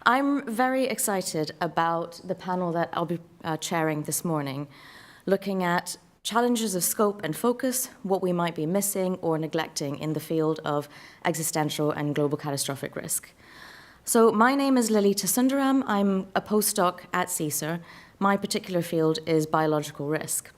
I'm very excited about the panel that I'll be chairing this morning, looking at challenges of scope and focus, what we might be missing or neglecting in the field of existential and global catastrophic risk. So my name is Lalita Sundaram. I'm a postdoc at CSER. My particular field is biological risk.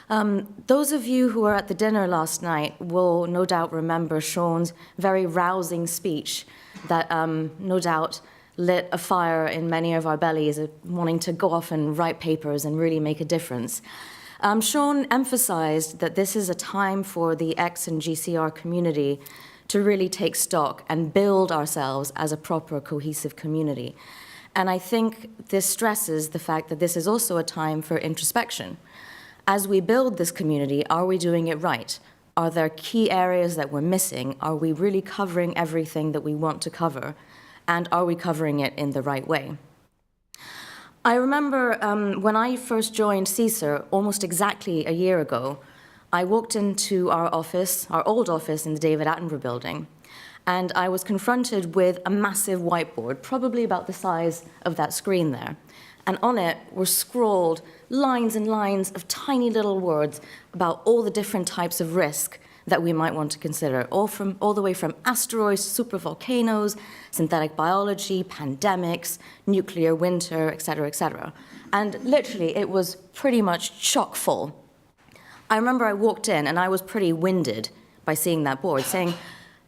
Those of you who were at the dinner last night will no doubt remember Sean's very rousing speech that no doubt lit a fire in many of our bellies, wanting to go off and write papers and really make a difference. Sean emphasized that this is a time for the X and GCR community to really take stock and build ourselves as a proper cohesive community. And I think this stresses the fact that this is also a time for introspection. As we build this community, are we doing it right? Are there key areas that we're missing? Are we really covering everything that we want to cover? And are we covering it in the right way? I remember when I first joined CSER almost exactly a year ago, I walked into our office, our old office in the David Attenborough building, and I was confronted with a massive whiteboard, probably about the size of that screen there. And on it were scrawled lines and lines of tiny little words about all the different types of risk that we might want to consider, all the way from asteroids, supervolcanoes, synthetic biology, pandemics, nuclear winter, et cetera, et cetera. And literally, it was pretty much chock full. I remember I walked in and I was pretty winded by seeing that board, saying,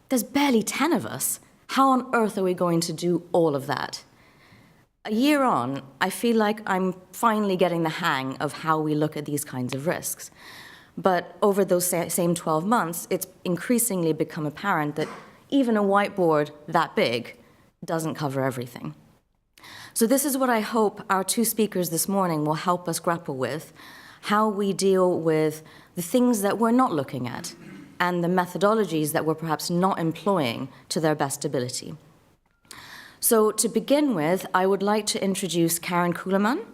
there's barely 10 of us. How on earth are we going to do all of that? A year on, I feel like I'm finally getting the hang of how we look at these kinds of risks. But over those same 12 months, it's increasingly become apparent that even a whiteboard that big doesn't cover everything. So this is what I hope our two speakers this morning will help us grapple with, how we deal with the things that we're not looking at and the methodologies that we're perhaps not employing to their best ability. So to begin with, I would like to introduce Karin Kuhlemann.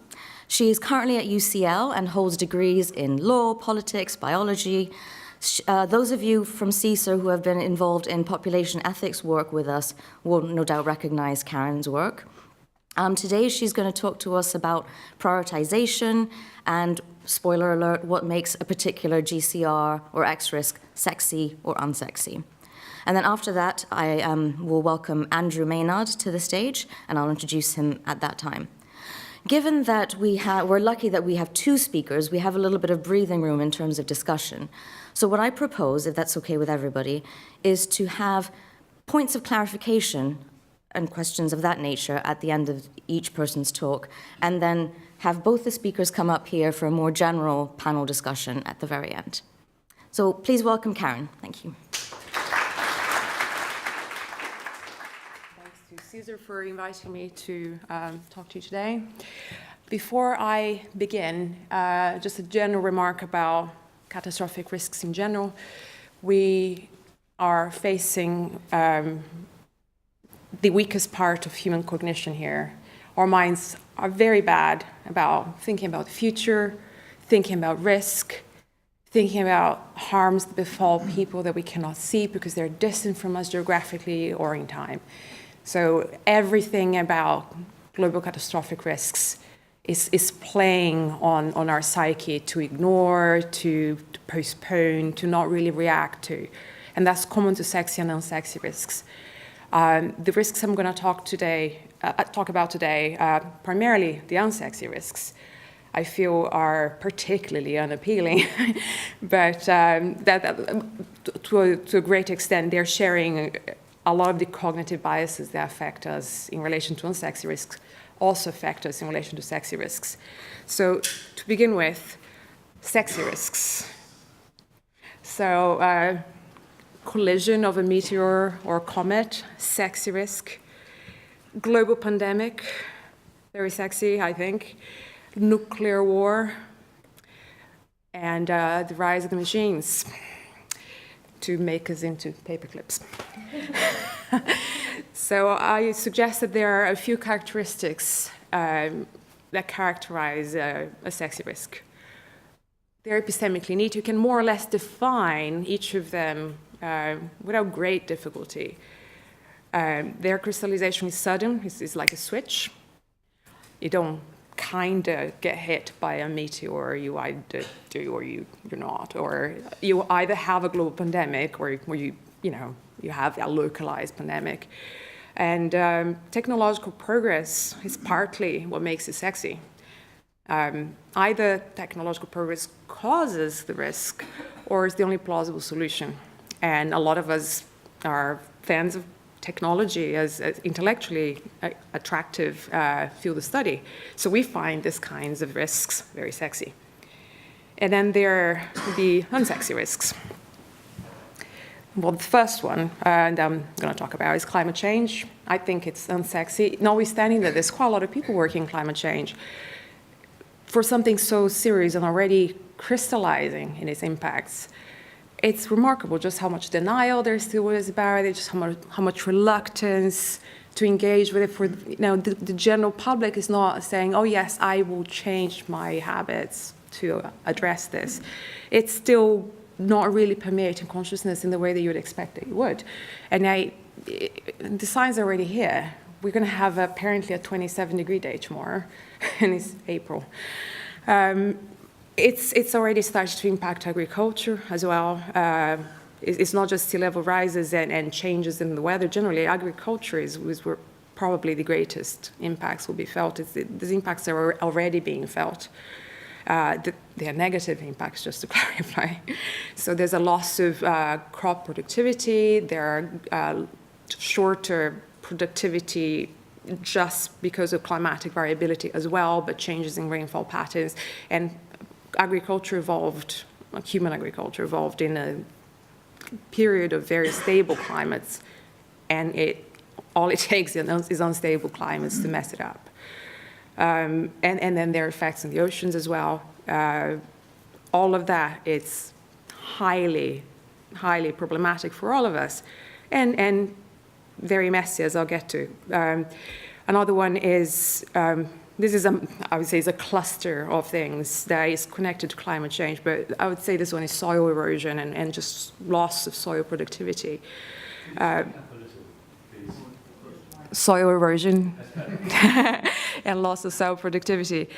She is currently at UCL and holds degrees in law, politics, biology. Those of you from CSER who have been involved in population ethics work with us will no doubt recognize Karin's work. Today, she's going to talk to us about prioritization and, spoiler alert, what makes a particular GCR or X risk sexy or unsexy. And then after that, I will welcome Andrew Maynard to the stage, and I'll introduce him at that time. Given that we're lucky that we have two speakers, we have a little bit of breathing room in terms of discussion. So what I propose, if that's okay with everybody, is to have points of clarification and questions of that nature at the end of each person's talk, and then have both the speakers come up here for a more general panel discussion at the very end. So please welcome Karin. Thank you. CSER for inviting me to talk to you today. Before I begin, just a general remark about catastrophic risks in general. We are facing the weakest part of human cognition here. Our minds are very bad about thinking about the future, thinking about risk, thinking about harms that befall people that we cannot see because they're distant from us geographically or in time. So everything about global catastrophic risks is playing on our psyche to ignore, to postpone, to not really react to. And that's common to sexy and unsexy risks. The risks I'm going to talk about today, primarily the unsexy risks, I feel are particularly unappealing, but to a great extent, they're sharing a lot of the cognitive biases that affect us in relation to unsexy risks also affect us in relation to sexy risks. So to begin with, sexy risks. So collision of a meteor or comet, sexy risk. Global pandemic, very sexy, I think. Nuclear war, and the rise of the machines to make us into paper clips. So I suggest that there are a few characteristics that characterize a sexy risk. They're epistemically neat. You can more or less define each of them without great difficulty. Their crystallization is sudden. It's like a switch. You don't kind of get hit by a meteor. You either do or you're not. Or you either have a global pandemic or you have a localized pandemic. And technological progress is partly what makes it sexy. Either technological progress causes the risk or is the only plausible solution. And a lot of us are fans of technology as intellectually attractive field of study. So we find these kinds of risks very sexy. And then there are the unsexy risks. Well, the first one that I'm going to talk about is climate change. I think it's unsexy, notwithstanding that there's quite a lot of people working in climate change. For something so serious and already crystallizing in its impacts, it's remarkable just how much denial there still is about it, just how much reluctance to engage with it. For the general public is not saying, oh yes, I will change my habits to address this. It's still not really permeating consciousness in the way that you would expect that you would. And the signs are already here. We're going to have apparently a 27-degree day tomorrow, and it's April. It's already started to impact agriculture as well. It's not just sea level rises and changes in the weather. Generally, agriculture is where probably the greatest impacts will be felt. These impacts are already being felt. They are negative impacts, just to clarify. So there's a loss of crop productivity. There are shorter productivity just because of climatic variability as well, but changes in rainfall patterns. And agriculture evolved, human agriculture evolved in a period of very stable climates, and all it takes is unstable climates to mess it up. And then there are effects on the oceans as well. All of that, it's highly, highly problematic for all of us, and very messy, as I'll get to. Another one is, this is, I would say, is a cluster of things that is connected to climate change, but I would say this one is soil erosion and just loss of soil productivity. Soil erosion and loss of soil productivity.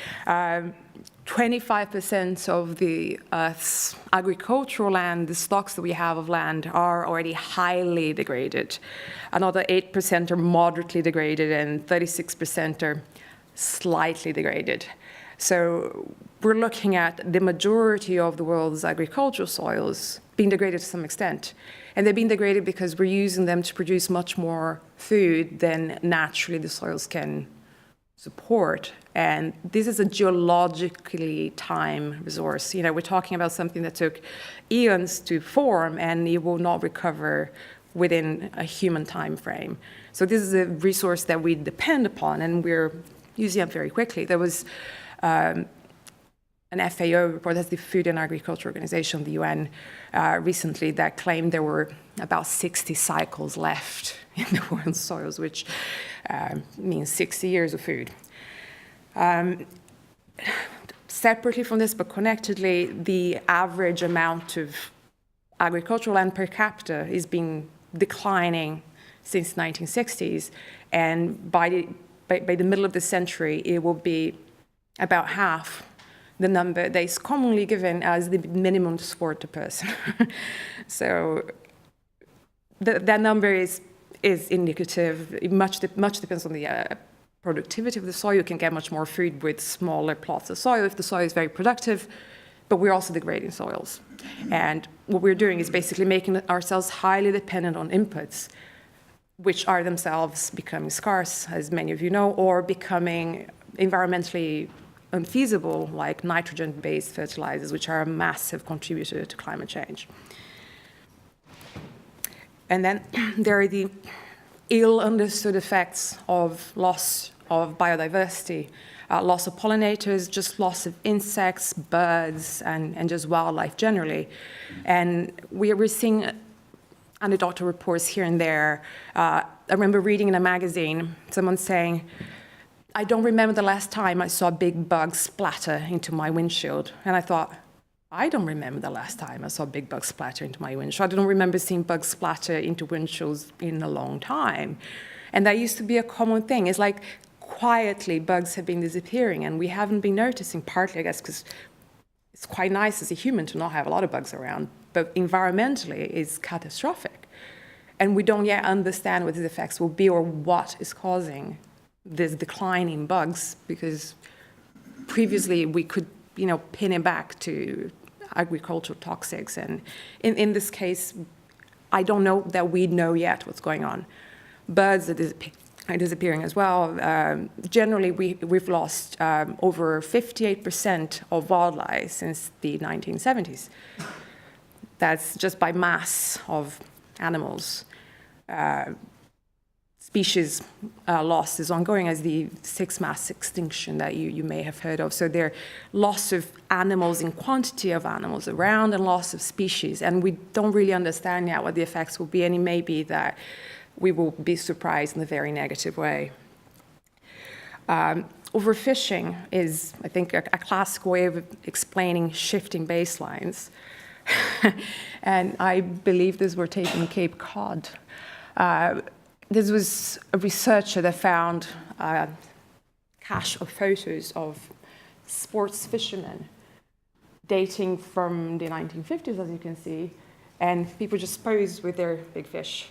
25% of the Earth's agricultural land, the stocks that we have of land, are already highly degraded. Another 8% are moderately degraded, and 36% are slightly degraded. So we're looking at the majority of the world's agricultural soils being degraded to some extent. And they're being degraded because we're using them to produce much more food than naturally the soils can support. And this is a geologically time resource. We're talking about something that took eons to form, and it will not recover within a human time frame. So this is a resource that we depend upon, and we're using up very quickly. There was an FAO report, that's the Food and Agriculture Organization, the UN, recently, that claimed there were about 60 cycles left in the world's soils, which means 60 years of food. Separately from this, but connectedly, the average amount of agricultural land per capita has been declining since the 1960s, and by the middle of the century, it will be about half the number that is commonly given as the minimum to support a person. So that number is indicative. Much depends on the productivity of the soil. You can get much more food with smaller plots of soil if the soil is very productive, but we're also degrading soils. And what we're doing is basically making ourselves highly dependent on inputs, which are themselves becoming scarce, as many of you know, or becoming environmentally unfeasible, like nitrogen-based fertilizers, which are a massive contributor to climate change. And then there are the ill-understood effects of loss of biodiversity, loss of pollinators, just loss of insects, birds, and just wildlife generally. And we're seeing anecdotal reports here and there. I remember reading in a magazine, someone saying, I don't remember the last time I saw a big bug splatter into my windshield. And I thought, I don't remember the last time I saw big bugs splatter into my windshield. I don't remember seeing bugs splatter into windshields in a long time. And that used to be a common thing. It's like quietly bugs have been disappearing, and we haven't been noticing, partly, I guess, because it's quite nice as a human to not have a lot of bugs around, but environmentally it's catastrophic. And we don't yet understand what these effects will be or what is causing this decline in bugs, because previously we could, pin it back to agricultural toxics. And in this case, I don't know that we know yet what's going on. Birds are disappearing as well. Generally, we've lost over 58% of wildlife since the 1970s. That's just by mass of animals. Species loss is ongoing as the sixth mass extinction that you may have heard of. So there are loss of animals in quantity of animals around and loss of species. And we don't really understand yet what the effects will be, and it may be that we will be surprised in a very negative way. Overfishing is, I think, a classic way of explaining shifting baselines. And I believe these were taken in Cape Cod. This was a researcher that found a cache of photos of sports fishermen dating from the 1950s, as you can see, and people just posed with their big fish.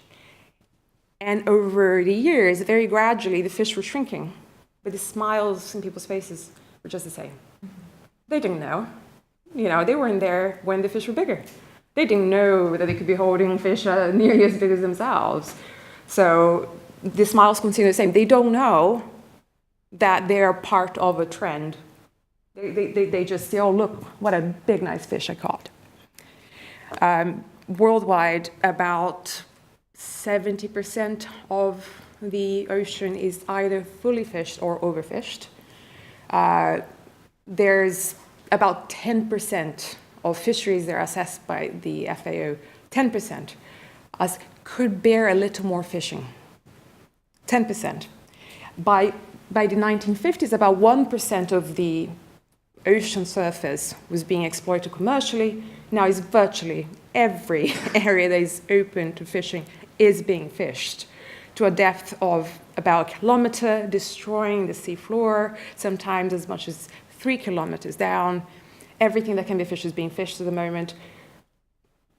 And over the years, very gradually, the fish were shrinking, but the smiles in people's faces were just the same. They didn't know. They weren't there when the fish were bigger. They didn't know that they could be holding fish nearly as big as themselves. So the smiles continue the same. They don't know that they're part of a trend. They just say, oh, look, what a big, nice fish I caught. Worldwide, about 70% of the ocean is either fully fished or overfished. There's about 10% of fisheries that are assessed by the FAO, 10%, as could bear a little more fishing. 10%. By the 1950s, about 1% of the ocean surface was being exploited commercially. Now it's virtually every area that is open to fishing is being fished to a depth of about a kilometer, destroying the seafloor, sometimes as much as 3 kilometers down. Everything that can be fished is being fished at the moment,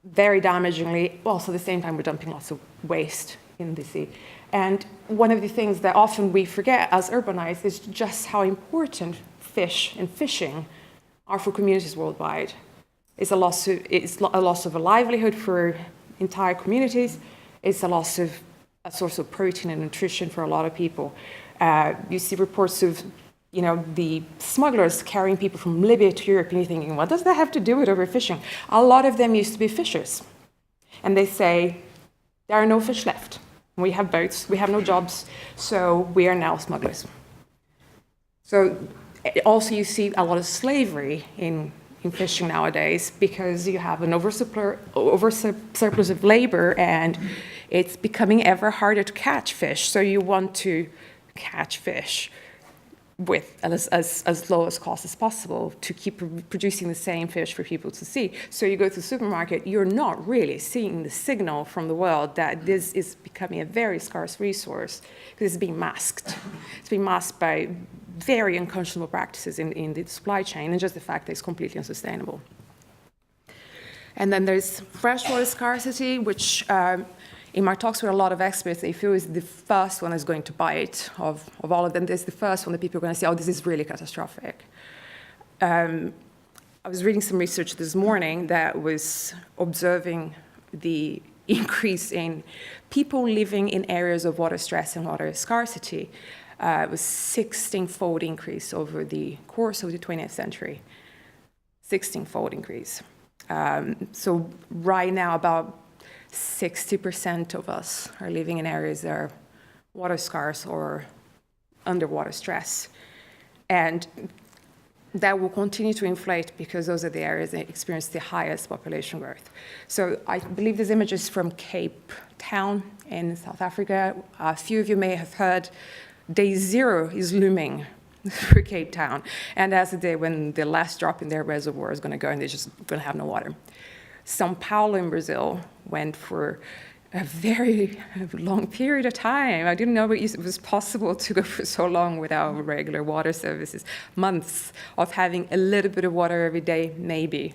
very damagingly. Also, at the same time, we're dumping lots of waste in the sea. And one of the things that often we forget as urbanites is just how important fish and fishing are for communities worldwide. It's a loss of a livelihood for entire communities. It's a source of protein and nutrition for a lot of people. You see reports of the smugglers carrying people from Libya to Europe, and you're thinking, what does that have to do with overfishing? A lot of them used to be fishers. And they say, there are no fish left. We have boats, we have no jobs, so we are now smugglers. So also you see a lot of slavery in fishing nowadays because you have an oversurplus of labor, and it's becoming ever harder to catch fish. So you want to catch fish with as low as cost as possible to keep producing the same fish for people to see. So you go to the supermarket, you're not really seeing the signal from the world that this is becoming a very scarce resource because it's being masked. It's being masked by very unconscionable practices in the supply chain and just the fact that it's completely unsustainable. And then there's freshwater scarcity, which in my talks with a lot of experts, they feel is the first one that's going to bite of all of them. This is the first one that people are going to say, oh, this is really catastrophic. I was reading some research this morning that was observing the increase in people living in areas of water stress and water scarcity. It was 16-fold increase over the course of the 20th century. 16-fold increase. So right now, about 60% of us are living in areas that are water scarce or underwater stress. And that will continue to inflate because those are the areas that experience the highest population growth. So I believe this image is from Cape Town in South Africa. A few of you may have heard Day Zero is looming through Cape Town. And that's the day when the last drop in their reservoir is going to go and they're just going to have no water. São Paulo in Brazil went for a very long period of time. I didn't know it was possible to go for so long without regular water services. Months of having a little bit of water every day, maybe.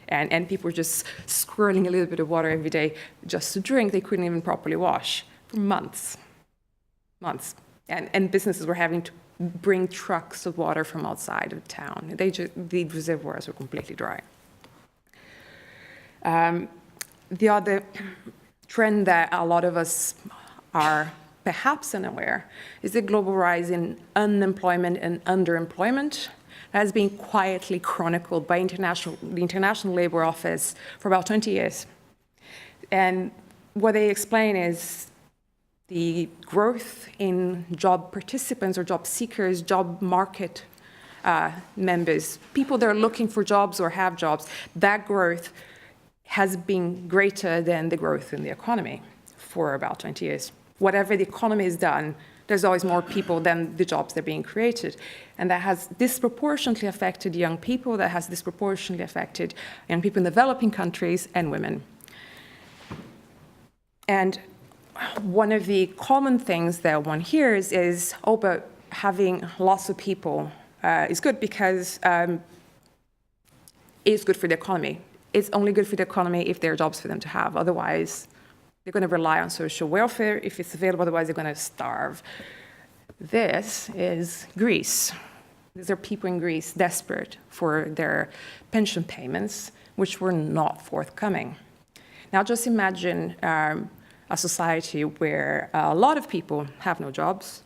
And people were just squirreling a little bit of water every day just to drink. They couldn't even properly wash for months. And businesses were having to bring trucks of water from outside of town. The reservoirs were completely dry. The other trend that a lot of us are perhaps unaware is the global rise in unemployment and underemployment that has been quietly chronicled by the International Labour Office for about 20 years. And what they explain is the growth in job participants or job seekers, job market members, people that are looking for jobs or have jobs, that growth has been greater than the growth in the economy for about 20 years. Whatever the economy has done, there's always more people than the jobs that are being created. And that has disproportionately affected young people, that has disproportionately affected young people in developing countries and women. And one of the common things that one hears is, oh, but having lots of people is good because it's good for the economy. It's only good for the economy if there are jobs for them to have. Otherwise, they're going to rely on social welfare if it's available. Otherwise, they're going to starve. This is Greece. These are people in Greece desperate for their pension payments, which were not forthcoming. Now, just imagine a society where a lot of people have no jobs,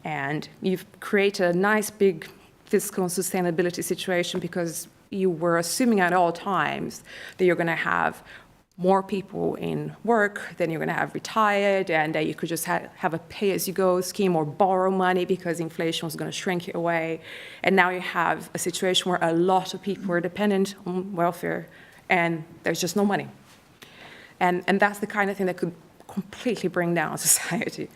and you've created a nice big fiscal and sustainability situation because you were assuming at all times that you're going to have more people in work than you're going to have retired, and that you could just have a pay-as-you-go scheme or borrow money because inflation was going to shrink it away. And now you have a situation where a lot of people are dependent on welfare, and there's just no money. And that's the kind of thing that could completely bring down society.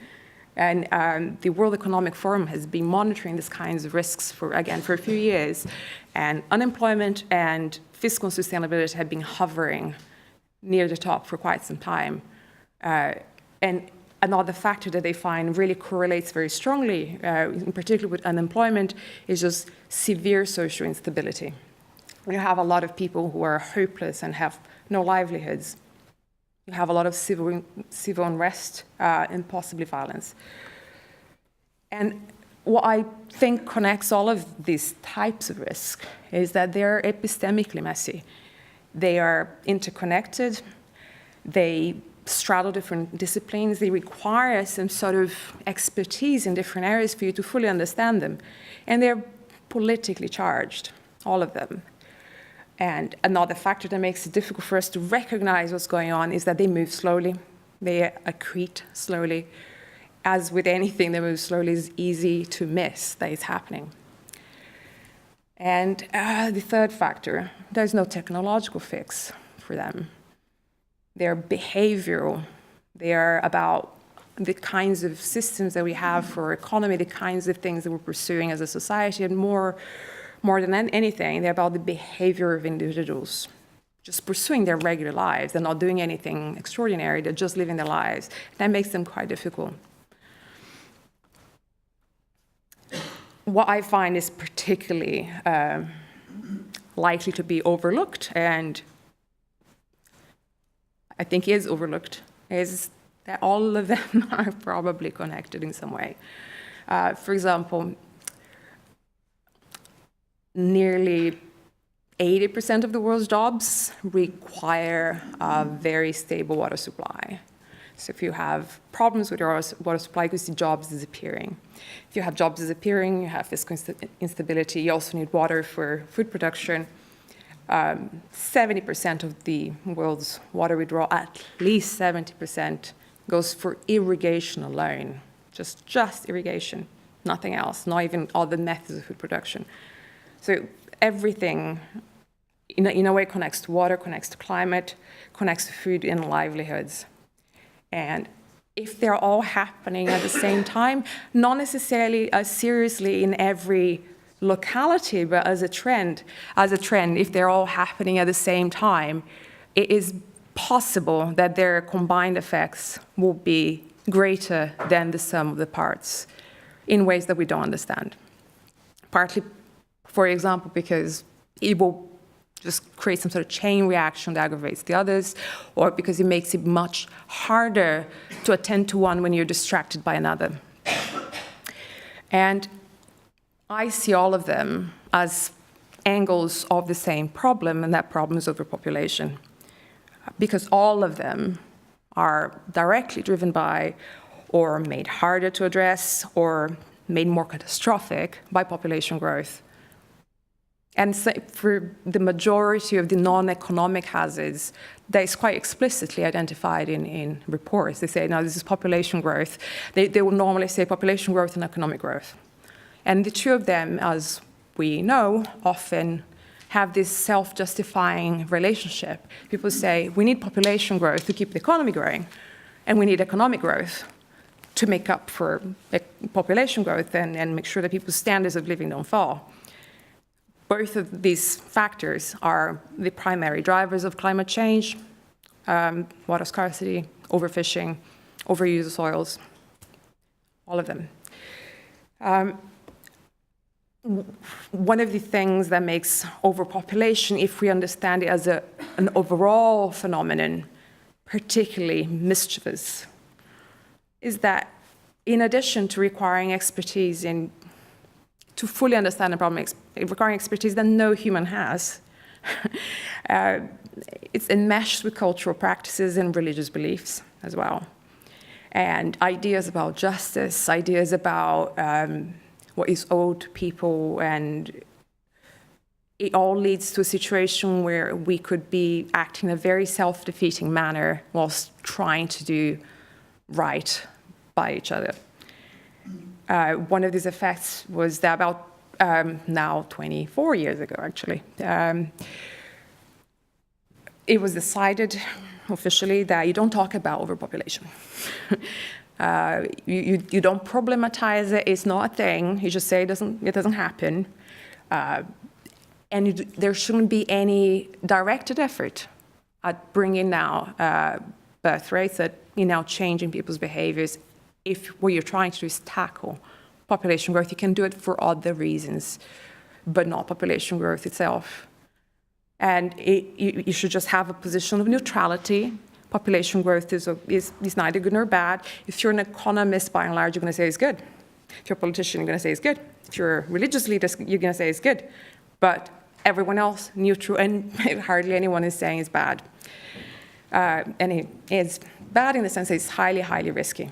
And the World Economic Forum has been monitoring these kinds of risks for a few years. And unemployment and fiscal sustainability have been hovering near the top for quite some time. And another factor that they find really correlates very strongly, in particular with unemployment, is just severe social instability. You have a lot of people who are hopeless and have no livelihoods. You have a lot of civil unrest and possibly violence. And what I think connects all of these types of risk is that they're epistemically messy. They are interconnected. They straddle different disciplines. They require some sort of expertise in different areas for you to fully understand them. And they're politically charged, all of them. And another factor that makes it difficult for us to recognize what's going on is that they move slowly. They accrete slowly. As with anything that moves slowly, it's easy to miss that it's happening. And the third factor, there's no technological fix for them. They're behavioral. They are about the kinds of systems that we have for our economy, the kinds of things that we're pursuing as a society, and more than anything, they're about the behavior of individuals, just pursuing their regular lives. They're not doing anything extraordinary. They're just living their lives. That makes them quite difficult. What I find is particularly likely to be overlooked, and I think is overlooked, is that all of them are probably connected in some way. For example, nearly 80% of the world's jobs require a very stable water supply. So if you have problems with your water supply, you see jobs disappearing. If you have jobs disappearing, you have fiscal instability. You also need water for food production. 70% of the world's water withdrawal, at least 70%, goes for irrigation alone. Just irrigation, nothing else, not even all the methods of food production. So everything, in a way, connects to water, connects to climate, connects to food and livelihoods. And if they're all happening at the same time, not necessarily as seriously in every locality, but as a trend, if they're all happening at the same time, it is possible that their combined effects will be greater than the sum of the parts in ways that we don't understand. Partly, for example, because it will just create some sort of chain reaction that aggravates the others, or because it makes it much harder to attend to one when you're distracted by another. And I see all of them as angles of the same problem, and that problem is overpopulation. Because all of them are directly driven by, or made harder to address, or made more catastrophic by population growth. And so for the majority of the non-economic hazards, that is quite explicitly identified in reports. They say, no, this is population growth. They will normally say population growth and economic growth. And the two of them, as we know, often have this self-justifying relationship. People say, we need population growth to keep the economy growing, and we need economic growth to make up for population growth and make sure that people's standards of living don't fall. Both of these factors are the primary drivers of climate change, water scarcity, overfishing, overuse of soils, all of them. One of the things that makes overpopulation, if we understand it as an overall phenomenon, particularly mischievous, is that in addition to requiring expertise to fully understand the problem, requiring expertise that no human has, it's enmeshed with cultural practices and religious beliefs as well. And ideas about justice, ideas about what is owed to people, and it all leads to a situation where we could be acting in a very self-defeating manner whilst trying to do right by each other. One of these effects was that about now 24 years ago, actually, it was decided officially that you don't talk about overpopulation. You don't problematize it. It's not a thing. You just say it doesn't happen. And there shouldn't be any directed effort at bringing now birth rates, at now changing people's behaviors. If what you're trying to do is tackle population growth, you can do it for other reasons, but not population growth itself. And you should just have a position of neutrality. Population growth is neither good nor bad. If you're an economist, by and large, you're going to say it's good. If you're a politician, you're going to say it's good. If you're a religious leader, you're going to say it's good. But everyone else, neutral, and hardly anyone is saying it's bad. And it's bad in the sense that it's highly, highly risky.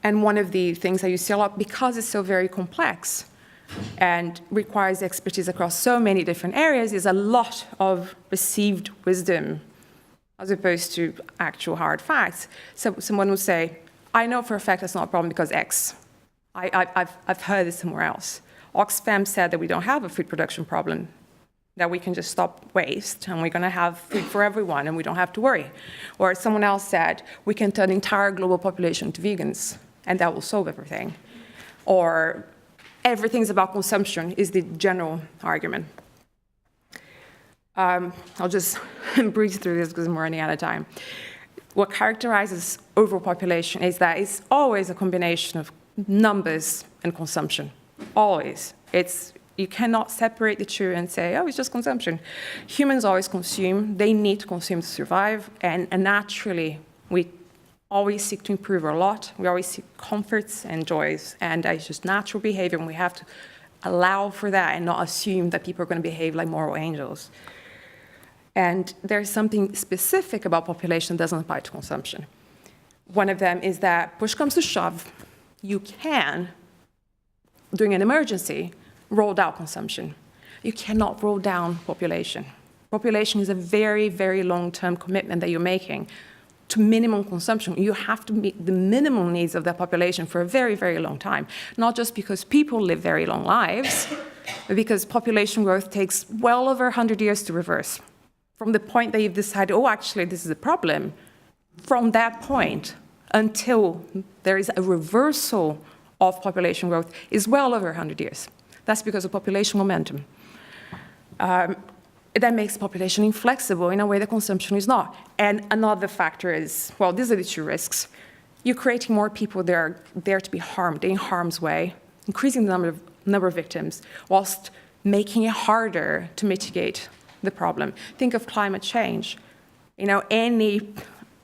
And one of the things that you see a lot, because it's so very complex and requires expertise across so many different areas, is a lot of received wisdom as opposed to actual hard facts. So someone would say, I know for a fact that's not a problem because X. I've heard it somewhere else. Oxfam said that we don't have a food production problem, that we can just stop waste and we're going to have food for everyone and we don't have to worry. Or someone else said, we can turn the entire global population to vegans and that will solve everything. Or everything's about consumption is the general argument. I'll just breeze through this because we're running out of time. What characterizes overpopulation is that it's always a combination of numbers and consumption. Always. You cannot separate the two and say, oh, it's just consumption. Humans always consume. They need to consume to survive. And naturally, we always seek to improve a lot. We always seek comforts and joys. And it's just natural behavior, and we have to allow for that and not assume that people are going to behave like moral angels. And there's something specific about population that doesn't apply to consumption. One of them is that push comes to shove, you can, during an emergency, roll down consumption. You cannot roll down population. Population is a very, very long-term commitment that you're making to minimum consumption. You have to meet the minimum needs of that population for a very, very long time. Not just because people live very long lives, but because population growth takes well over 100 years to reverse. From the point that you've decided, oh, actually, this is a problem, from that point until there is a reversal of population growth is well over 100 years. That's because of population momentum. That makes population inflexible in a way that consumption is not. And another factor is, well, these are the two risks. You're creating more people that are there to be harmed, in harm's way, increasing the number of victims, whilst making it harder to mitigate the problem. Think of climate change. Any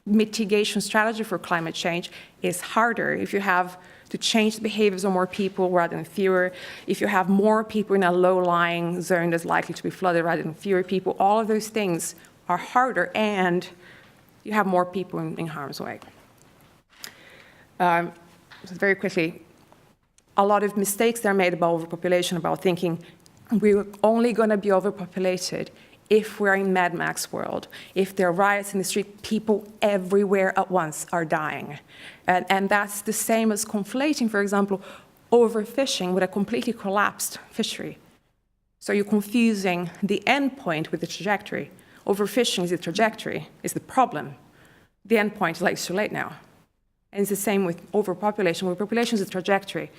mitigation strategy for climate change is harder if you have to change the behaviors of more people rather than fewer. If you have more people in a low-lying zone that's likely to be flooded rather than fewer people, all of those things are harder, and you have more people in harm's way. Very quickly, a lot of mistakes that are made about overpopulation, about thinking we're only going to be overpopulated if we're in Mad Max world. If there are riots in the street, people everywhere at once are dying. And that's the same as conflating, for example, overfishing with a completely collapsed fishery. So you're confusing the end point with the trajectory. Overfishing is the trajectory, is the problem. The end point is like, it's too late now. And it's the same with overpopulation. Overpopulation is the trajectory.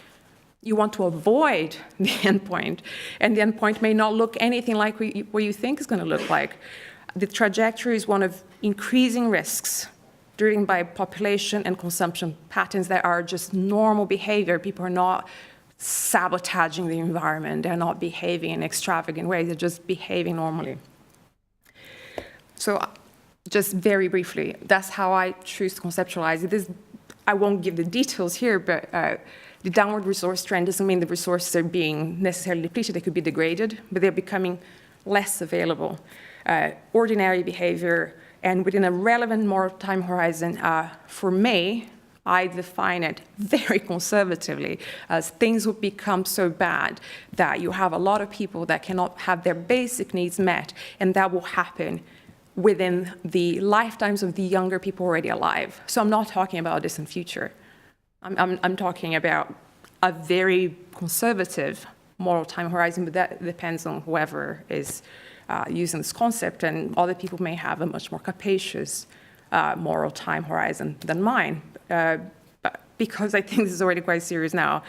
You want to avoid the endpoint, and the endpoint may not look anything like what you think is going to look like. The trajectory is one of increasing risks driven by population and consumption patterns that are just normal behavior. People are not sabotaging the environment. They're not behaving in extravagant ways. They're just behaving normally. So just very briefly, that's how I choose to conceptualize it. I won't give the details here, but the downward resource trend doesn't mean the resources are being necessarily depleted. They could be degraded, but they're becoming less available. Ordinary behavior, and within a relevant moral time horizon, for me, I define it very conservatively as things will become so bad that you have a lot of people that cannot have their basic needs met, and that will happen within the lifetimes of the younger people already alive. So I'm not talking about a distant future. I'm talking about a very conservative moral time horizon, but that depends on whoever is using this concept, and other people may have a much more capacious moral time horizon than mine. But because I think this is already quite serious now,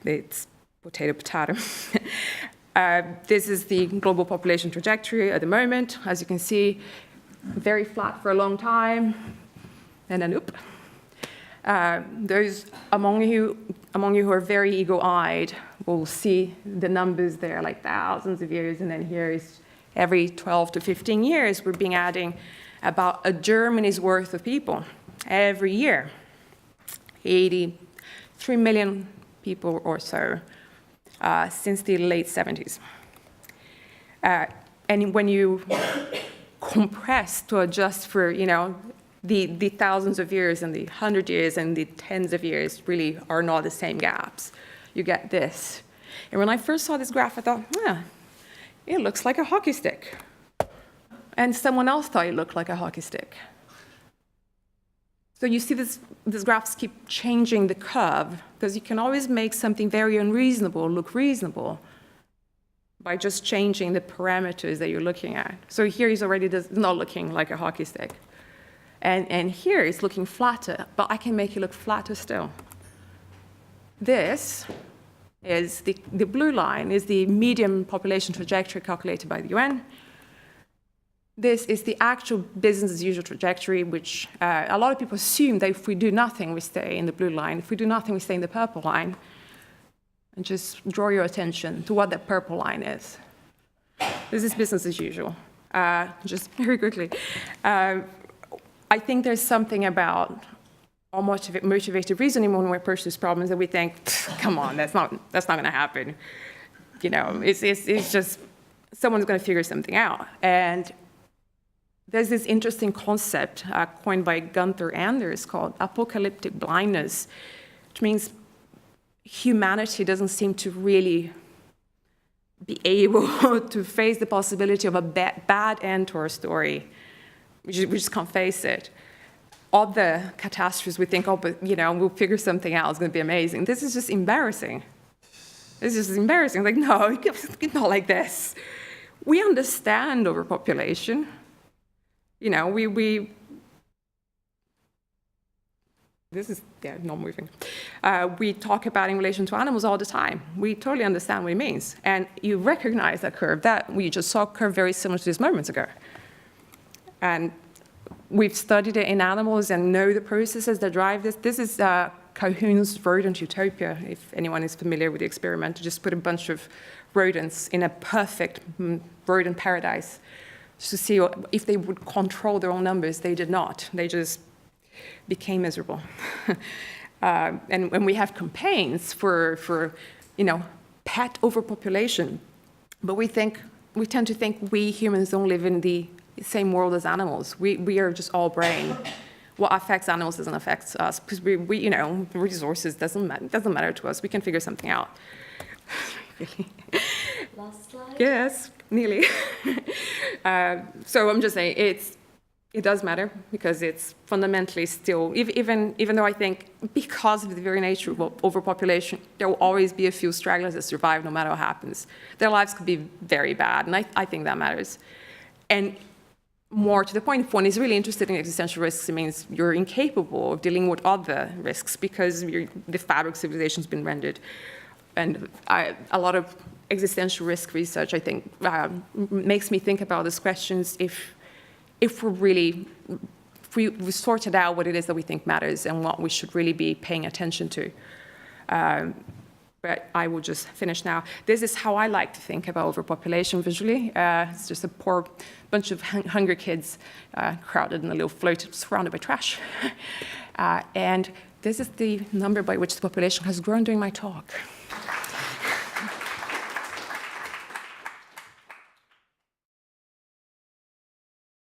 it's potato. This is the global population trajectory at the moment. As you can see, very flat for a long time, and then oop. Those among you who are very ego-eyed will see the numbers there, like thousands of years, and then here is every 12 to 15 years, we're being adding about a Germany's worth of people every year. 83 million people or so since the late 70s. And when you compress to adjust for, the thousands of years and the 100 years and the tens of years really are not the same gaps. You get this. And when I first saw this graph, I thought, it looks like a hockey stick. And someone else thought it looked like a hockey stick. So you see these graphs keep changing the curve, because you can always make something very unreasonable look reasonable by just changing the parameters that you're looking at. So here is already not looking like a hockey stick. And here it's looking flatter, but I can make it look flatter still. This is the blue line is the median population trajectory calculated by the UN. This is the actual business as usual trajectory, which a lot of people assume that if we do nothing, we stay in the blue line. If we do nothing, we stay in the purple line. And just draw your attention to what that purple line is. This is business as usual. Just very quickly. I think there's something about our motivated reasoning when we approach these problems that we think, come on, that's not going to happen. It's just someone's going to figure something out. And there's this interesting concept coined by Gunther Anders called apocalyptic blindness, which means humanity doesn't seem to really be able to face the possibility of a bad end to our story. We just can't face it. Other catastrophes, we think, but we'll figure something out. It's going to be amazing. This is just embarrassing. This is just embarrassing. Like, no, it's not like this. We understand overpopulation. We This is, yeah, not moving. We talk about in relation to animals all the time. We totally understand what it means. And you recognize that curve. That we just saw a curve very similar to this moments ago. And we've studied it in animals and know the processes that drive this. This is Calhoun's rodent utopia, if anyone is familiar with the experiment, to just put a bunch of rodents in a perfect rodent paradise to see if they would control their own numbers. They did not. They just became miserable. And when we have campaigns for pet overpopulation, but we tend to think we humans don't live in the same world as animals. We are just all brain. What affects animals doesn't affect us, because we resources doesn't matter to us. We can figure something out. Really. Last slide? Yes, nearly. So I'm just saying it does matter, because it's fundamentally still, even though I think because of the very nature of overpopulation, there will always be a few stragglers that survive no matter what happens. Their lives could be very bad, and I think that matters. And more to the point, if one is really interested in existential risks, it means you're incapable of dealing with other risks because the fabric of civilization has been rendered. And a lot of existential risk research, I think, makes me think about these questions if we sorted out what it is that we think matters and what we should really be paying attention to. But I will just finish now. This is how I like to think about overpopulation visually. It's just a poor bunch of hungry kids crowded in a little float surrounded by trash. And this is the number by which the population has grown during my talk.